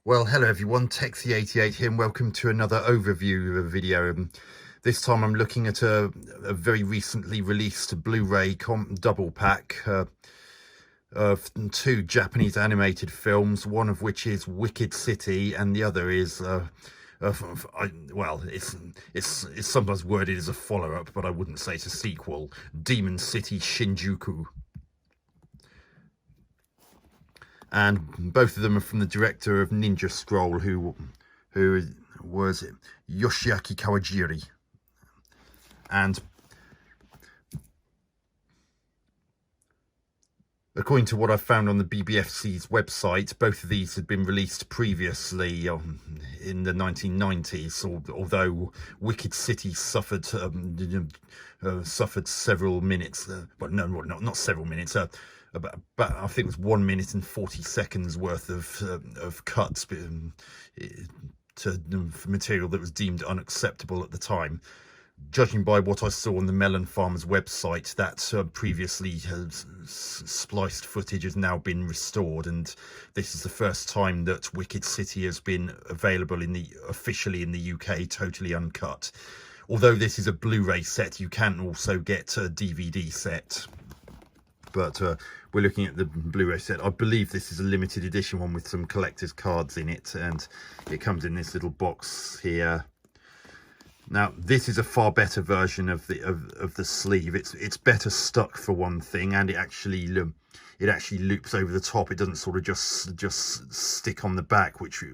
Well, hello everyone, Texie88 here and welcome to another overview video. This time I'm looking at a very recently released Blu-ray double pack of two Japanese animated films, one of which is Wicked City and the other is, well, it's sometimes worded as a follow-up, but I wouldn't say it's a sequel, Demon City Shinjuku. And both of them are from the director of Ninja Scroll, who was Yoshiaki Kawajiri. And according to what I found on the BBFC's website, both of these had been released previously in the 1990s, although Wicked City suffered several minutes, well, no, not several minutes, about I think it was 1 minute and 40 seconds worth of cuts to material that was deemed unacceptable at the time. Judging by what I saw on the Melon Farmers website, that previously spliced footage has now been restored, and this is the first time that Wicked City has been available officially in the UK, totally uncut. Although this is a Blu-ray set, you can also get a DVD set. But we're looking at the Blu-ray set. I believe this is a limited edition one with some collector's cards in it, and it comes in this little box here. Now, this is a far better version of the sleeve. It's better stuck for one thing, and it actually loops over the top. It doesn't sort of just stick on the back, which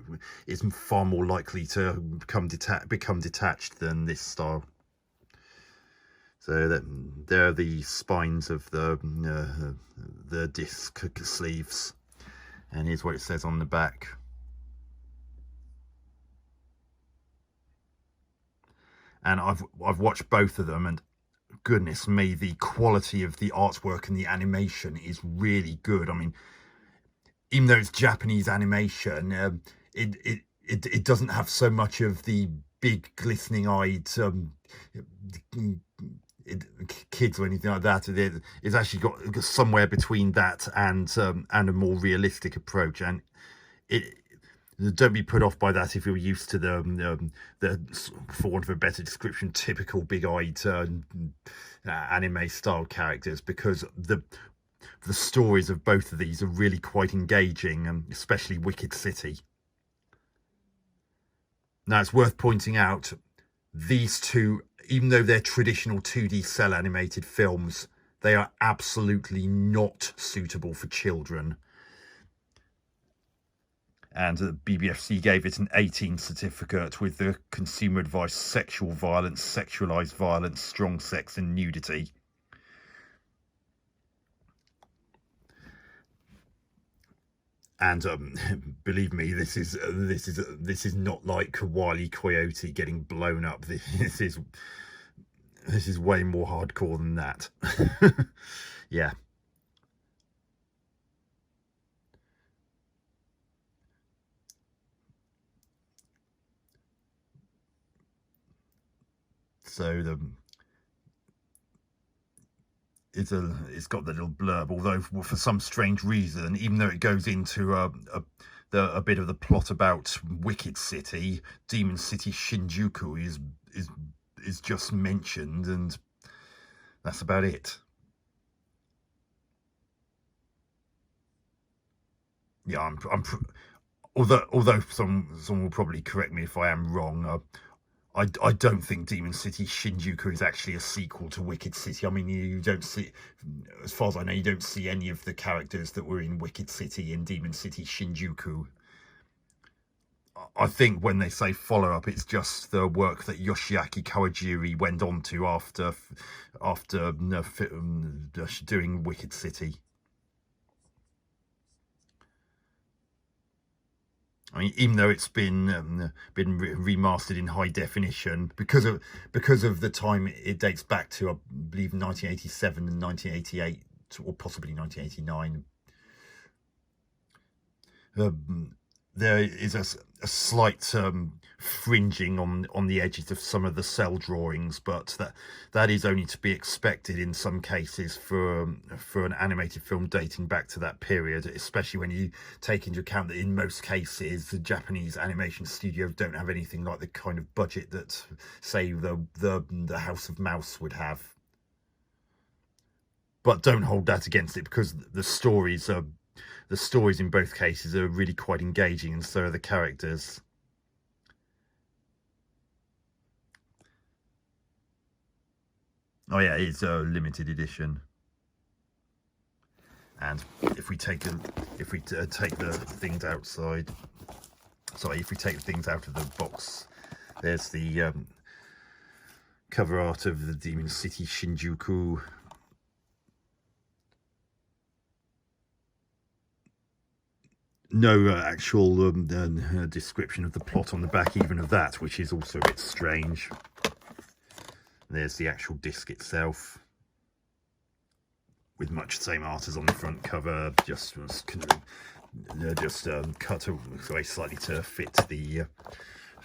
is far more likely to become detached than this style. So there are the spines of the disc sleeves, and here's what it says on the back. And I've watched both of them, and goodness me, the quality of the artwork and the animation is really good. I mean, even though it's Japanese animation, it doesn't have so much of the big glistening-eyed kids or anything like that. It's actually got somewhere between that and a more realistic approach, and don't be put off by that if you're used to the for want of a better description, typical big-eyed anime style characters, because the stories of both of these are really quite engaging, and especially Wicked City. Now, it's worth pointing out, these two, even though they're traditional 2D cell animated films, they are absolutely not suitable for children. And the BBFC gave it an 18 certificate with the consumer advice: sexual violence, sexualized violence, strong sex and nudity. And believe me, this is not like Wile E. Coyote getting blown up. This is way more hardcore than that. Yeah. So it's got the little blurb, although for some strange reason, even though it goes into a bit of the plot about Wicked City, Demon City Shinjuku is just mentioned, and that's about it. Yeah, although someone will probably correct me if I am wrong. I don't think Demon City Shinjuku is actually a sequel to Wicked City. I mean, you don't see, as far as I know, you don't see any of the characters that were in Wicked City in Demon City Shinjuku. I think when they say follow-up, it's just the work that Yoshiaki Kawajiri went on to after doing Wicked City. I mean, even though it's been remastered in high definition, because of the time it dates back to, I believe, 1987 and 1988, or possibly 1989. there is a slight fringing on the edges of some of the cell drawings, but that is only to be expected in some cases for an animated film dating back to that period, especially when you take into account that in most cases the Japanese animation studios don't have anything like the kind of budget that, say, the House of Mouse would have. But don't hold that against it, because the stories in both cases are really quite engaging, and so are the characters. Oh yeah, it's a limited edition. And if we take the things outside, sorry, if we take the things out of the box, there's the cover art of the Demon City Shinjuku. No actual description of the plot on the back, even of that, which is also a bit strange. There's the actual disc itself, with much the same art as on the front cover, just cut away slightly to fit the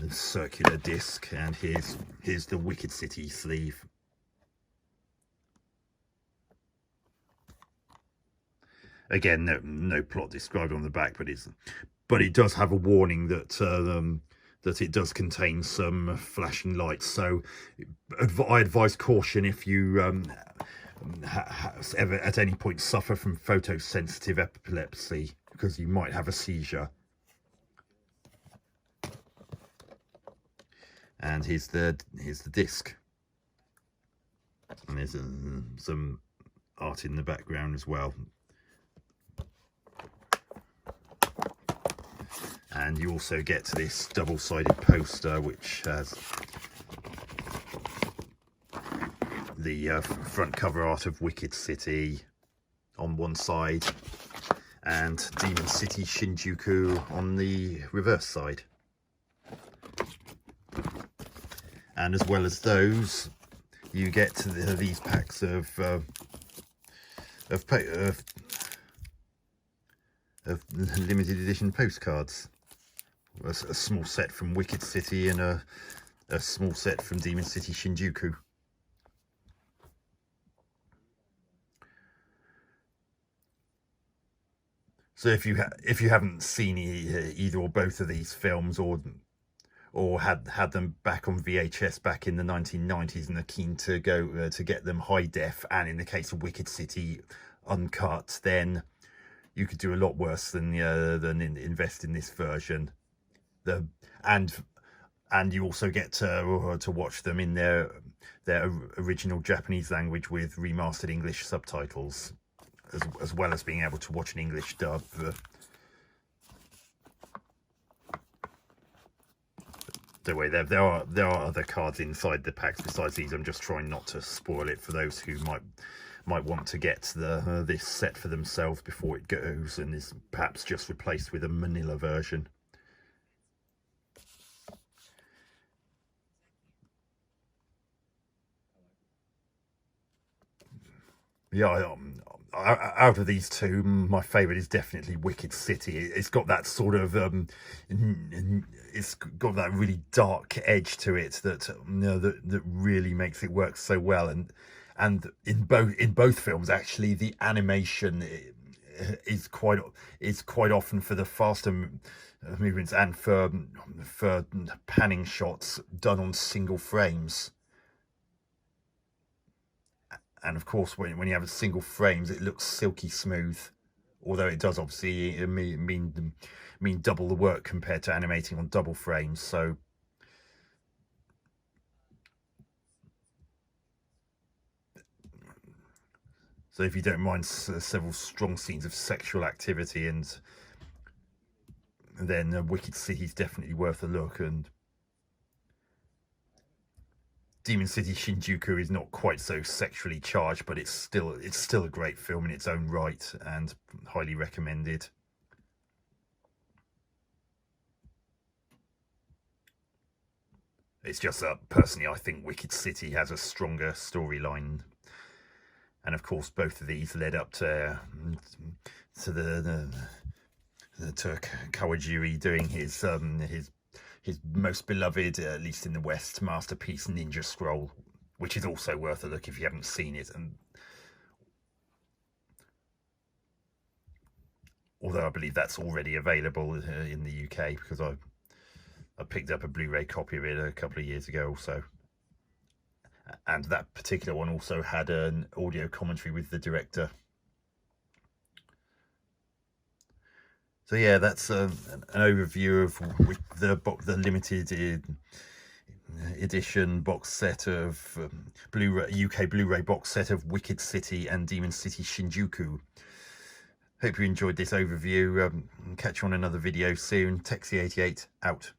circular disc. And here's the Wicked City sleeve. Again, no plot described on the back, but it does have a warning that that it does contain some flashing lights. So I advise caution if you ever at any point suffer from photosensitive epilepsy, because you might have a seizure. And here's the disc, and there's some art in the background as well. And you also get to this double-sided poster, which has the front cover art of Wicked City on one side and Demon City Shinjuku on the reverse side. And as well as those, you get to these packs of limited edition postcards. A small set from Wicked City and a small set from Demon City Shinjuku. So if you haven't seen either or both of these films, or had them back on VHS back in the 1990s and are keen to go to get them high def, and in the case of Wicked City uncut, then you could do a lot worse than invest in this version. And you also get to watch them in their original Japanese language with remastered English subtitles, as well as being able to watch an English dub. Don't worry, there are other cards inside the packs besides these. I'm just trying not to spoil it for those who might want to get this set for themselves before it goes and is perhaps just replaced with a manila version. Yeah, out of these two, my favourite is definitely Wicked City. It's got that sort of it's got that really dark edge to it that that really makes it work so well. And in both films, actually, the animation is quite often for the faster movements and for panning shots done on single frames. And of course, when you have a single frames, it looks silky smooth, although it does obviously mean double the work compared to animating on double frames. So if you don't mind several strong scenes of sexual activity, and then Wicked City is definitely worth a look. And Demon City Shinjuku is not quite so sexually charged, but it's still a great film in its own right and highly recommended. It's just that personally, I think Wicked City has a stronger storyline, and of course, both of these led up to to Kawajiri doing his most beloved, at least in the West, masterpiece Ninja Scroll, which is also worth a look if you haven't seen it. And although I believe that's already available in the UK, because I picked up a Blu-ray copy of it a couple of years ago also. And that particular one also had an audio commentary with the director. So yeah, that's an overview of the limited edition box set of UK Blu-ray box set of Wicked City and Demon City Shinjuku. Hope you enjoyed this overview. Catch you on another video soon. Texie88 out.